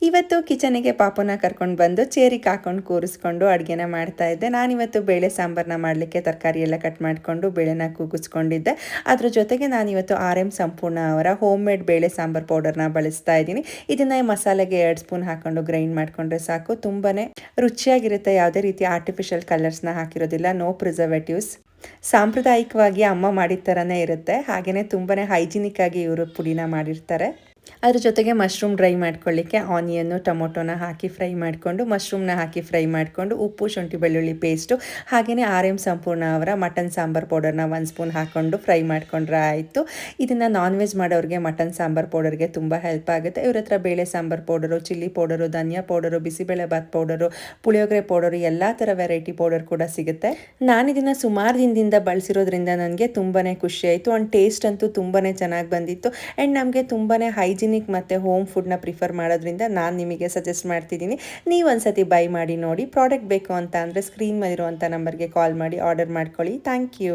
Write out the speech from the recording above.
ಇವತ್ತು ಕಿಚನಿಗೆ ಪಾಪುನ ಕರ್ಕೊಂಡು ಬಂದು ಚೇರಿಗೆ ಹಾಕೊಂಡು ಕೂರಿಸ್ಕೊಂಡು ಅಡುಗೆನ ಮಾಡ್ತಾಯಿದ್ದೆ. ನಾನಿವತ್ತು ಬೇಳೆ ಸಾಂಬಾರನ್ನ ಮಾಡಲಿಕ್ಕೆ ತರಕಾರಿ ಎಲ್ಲ ಕಟ್ ಮಾಡಿಕೊಂಡು ಬೇಳೆನ ಕೂಗಿಸ್ಕೊಂಡಿದ್ದೆ. ಅದ್ರ ಜೊತೆಗೆ ನಾನಿವತ್ತು RM ಸಂಪೂರ್ಣ ಅವರ ಹೋಮ್ ಮೇಡ್ ಬೇಳೆ ಸಾಂಬಾರು ಪೌಡರ್ನ ಬಳಸ್ತಾ ಇದ್ದೀನಿ. ಇದನ್ನು ಮಸಾಲೆಗೆ 2 ಸ್ಪೂನ್ ಹಾಕ್ಕೊಂಡು ಗ್ರೈಂಡ್ ಮಾಡಿಕೊಂಡ್ರೆ ಸಾಕು. ತುಂಬಾ ರುಚಿಯಾಗಿರುತ್ತೆ. ಯಾವುದೇ ರೀತಿ ಆರ್ಟಿಫಿಷಿಯಲ್ ಕಲರ್ಸ್ನ ಹಾಕಿರೋದಿಲ್ಲ. No preservatives. ಸಾಂಪ್ರದಾಯಿಕವಾಗಿ ಅಮ್ಮ ಮಾಡಿದ ಥರನೇ ಇರುತ್ತೆ. ಹಾಗೆಯೇ ತುಂಬಾ ಹೈಜಿನಿಕ್ ಆಗಿ ಇವರು ಪುಡಿನ ಮಾಡಿರ್ತಾರೆ. ಅದ್ರ ಜೊತೆಗೆ ಮಶ್ರೂಮ್ ಡ್ರೈ ಮಾಡ್ಕೊಳ್ಳಿಕ್ಕೆ ಆನಿಯನ್ನು ಟೊಮೊಟೊನ ಹಾಕಿ ಫ್ರೈ ಮಾಡಿಕೊಂಡು ಮಶ್ರೂಮ್ನ ಹಾಕಿ ಫ್ರೈ ಮಾಡಿಕೊಂಡು ಉಪ್ಪು ಶುಂಠಿ ಬೆಳ್ಳುಳ್ಳಿ ಪೇಸ್ಟು ಹಾಗೆಯೇ RM ಸಂಪೂರ್ಣ ಅವರ ಮಟನ್ ಸಾಂಬಾರು ಪೌಡರ್ನ 1 ಸ್ಪೂನ್ ಹಾಕ್ಕೊಂಡು ಫ್ರೈ ಮಾಡ್ಕೊಂಡ್ರೆ ಆಯಿತು. ಇದನ್ನು ನಾನ್ ವೆಜ್ ಮಾಡೋರಿಗೆ ಮಟನ್ ಸಾಂಬಾರು ಪೌಡರ್ಗೆ ತುಂಬ ಹೆಲ್ಪ್ ಆಗುತ್ತೆ. ಇವ್ರ ಹತ್ರ ಬೇಳೆ ಸಾಂಬಾರು ಪೌಡರು, ಚಿಲ್ಲಿ ಪೌಡರು, ಧನಿಯಾ powder, bisibele bath powder, puliyogare powder ಎಲ್ಲ ಥರ ವೆರೈಟಿ ಪೌಡರ್ ಕೂಡ ಸಿಗುತ್ತೆ. ನಾನು ಇದನ್ನು ಸುಮಾರು ದಿನದಿಂದ ಬಳಸಿರೋದ್ರಿಂದ ನನಗೆ ತುಂಬಾ ಖುಷಿ ಆಯಿತು. ಆ್ಯಂಡ್ ಟೇಸ್ಟ್ ಅಂತೂ ತುಂಬಾ ಚೆನ್ನಾಗಿ ಬಂದಿತ್ತು. ಆ್ಯಂಡ್ ನಮಗೆ ತುಂಬಾ ಹೈಜಿನಿಕ್ ಮತ್ತು ಹೋಮ್ ಫುಡ್ನ ಪ್ರಿಫರ್ ಮಾಡೋದ್ರಿಂದ ನಾನು ನಿಮಗೆ ಸಜೆಸ್ಟ್ ಮಾಡ್ತಿದ್ದೀನಿ. ನೀವು ಒಂದ್ಸತಿ ಬೈ ಮಾಡಿ ನೋಡಿ. ಪ್ರಾಡಕ್ಟ್ ಬೇಕು ಅಂತ ಅಂದರೆ ಸ್ಕ್ರೀನ್ ಮೇಲಿರುವಂಥ ನಂಬರ್ಗೆ ಕಾಲ್ ಮಾಡಿ ಆರ್ಡರ್ ಮಾಡ್ಕೊಳ್ಳಿ. Thank you.